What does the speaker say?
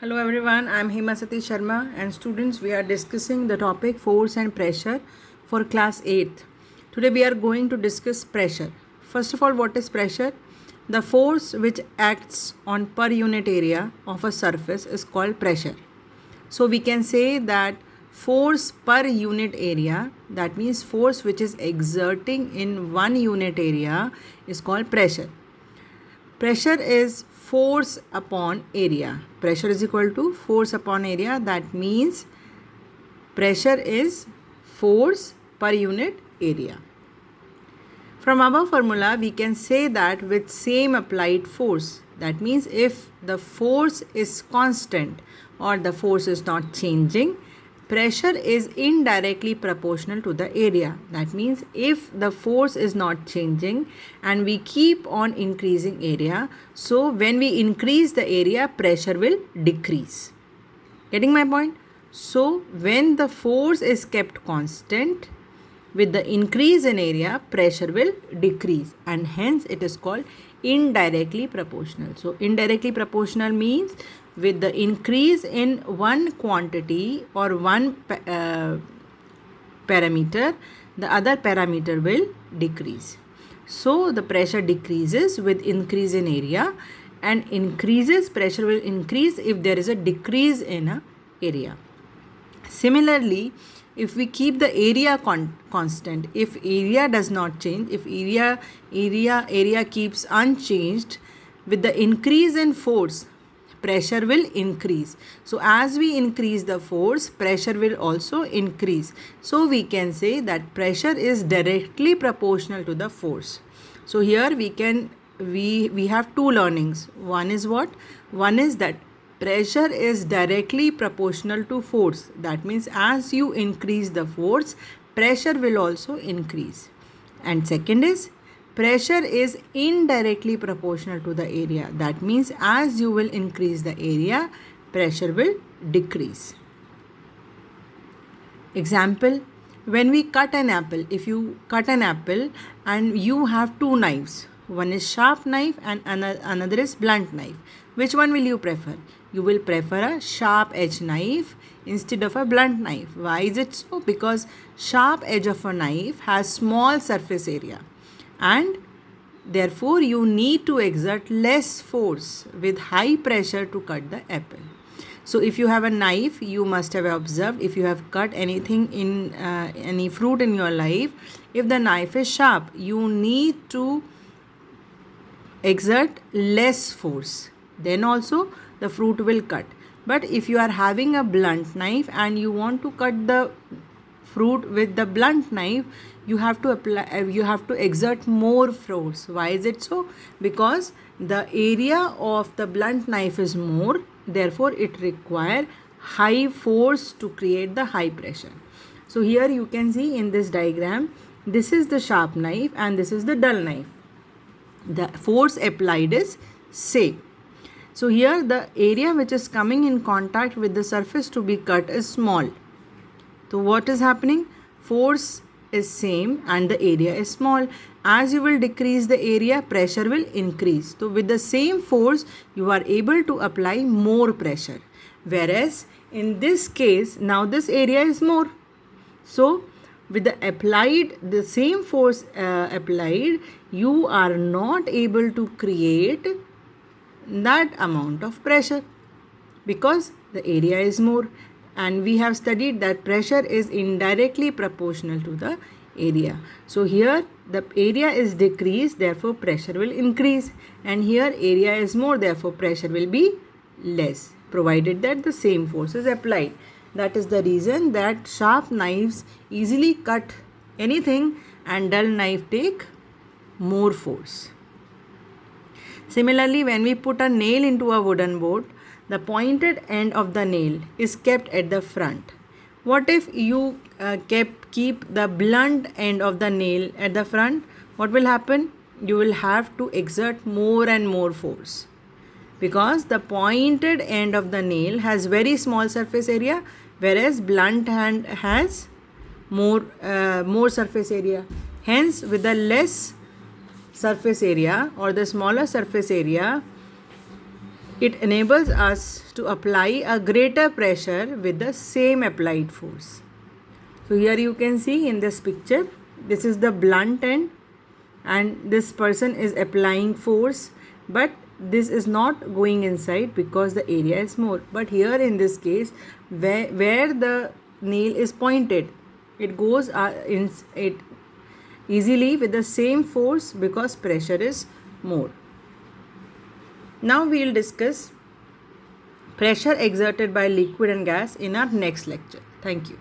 Hello everyone, I am Hema Satish Sharma and students we are discussing the topic force and pressure for class 8th. Today we are going to discuss pressure. First of all, what is pressure? The force which acts on per unit area of a surface is called pressure. So we can say that force per unit area, that means force which is exerting in 1 unit area, is called pressure. Pressure is force upon area. Pressure is equal to force upon area. That means pressure is force per unit area. From above formula, we can say that with same applied force. That means if the force is constant or the force is not changing, pressure is indirectly proportional to the area. That means if the force is not changing and we keep on increasing area, so when we increase the area, pressure will decrease. Getting my point? So when the force is kept constant, with the increase in area, pressure will decrease, and hence it is called indirectly proportional. So indirectly proportional means with the increase in one quantity or one parameter, the other parameter will decrease. So the pressure decreases with increase in area, and increases, pressure will increase if there is a decrease in a area. Similarly, if we keep the area constant, if area does not change, if area keeps unchanged, with the increase in force, pressure will increase. So as we increase the force, pressure will also increase. So we can say that pressure is directly proportional to the force. So here we have two learnings. One is what? One is that pressure is directly proportional to force. That means as you increase the force, pressure will also increase. And second is pressure is indirectly proportional to the area. That means as you will increase the area, pressure will decrease. Example, when we cut an apple, if you cut an apple and you have two knives, one is sharp knife and another is blunt knife, which one will you prefer? You will prefer a sharp edge knife instead of a blunt knife. Why is it so? Because sharp edge of a knife has small surface area, and therefore you need to exert less force with high pressure to cut the apple. So if you have a knife, you must have observed, if you have cut anything in any fruit in your life, if the knife is sharp, you need to exert less force, then also the fruit will cut. But if you are having a blunt knife and you want to cut the fruit with the blunt knife, you have to exert more force. Why is it so? Because the area of the blunt knife is more, therefore it requires high force to create the high pressure. So here you can see in this diagram, this is the sharp knife and this is the dull knife. The force applied is same. So here the area which is coming in contact with the surface to be cut is small. So what is happening? Force is same and the area is small. As you will decrease the area, pressure will increase. So with the same force, you are able to apply more pressure. Whereas in this case, now this area is more. So with the same force applied, you are not able to create that amount of pressure because the area is more. And we have studied that pressure is indirectly proportional to the area. So here the area is decreased, therefore pressure will increase, and here area is more, therefore pressure will be less, provided that the same force is applied. That is the reason that sharp knives easily cut anything and dull knife take more force. Similarly, when we put a nail into a wooden board, the pointed end of the nail is kept at the front. What if you keep the blunt end of the nail at the front? What will happen? You will have to exert more and more force, because the pointed end of the nail has very small surface area, whereas blunt hand has more surface area. Hence, with the less surface area or the smaller surface area, It enables us to apply a greater pressure with the same applied force. So here you can see in this picture, this is the blunt end and this person is applying force, but this is not going inside because the area is more. But here in this case, where the nail is pointed, it goes in it easily with the same force because pressure is more. Now we will discuss pressure exerted by liquid and gas in our next lecture. Thank you.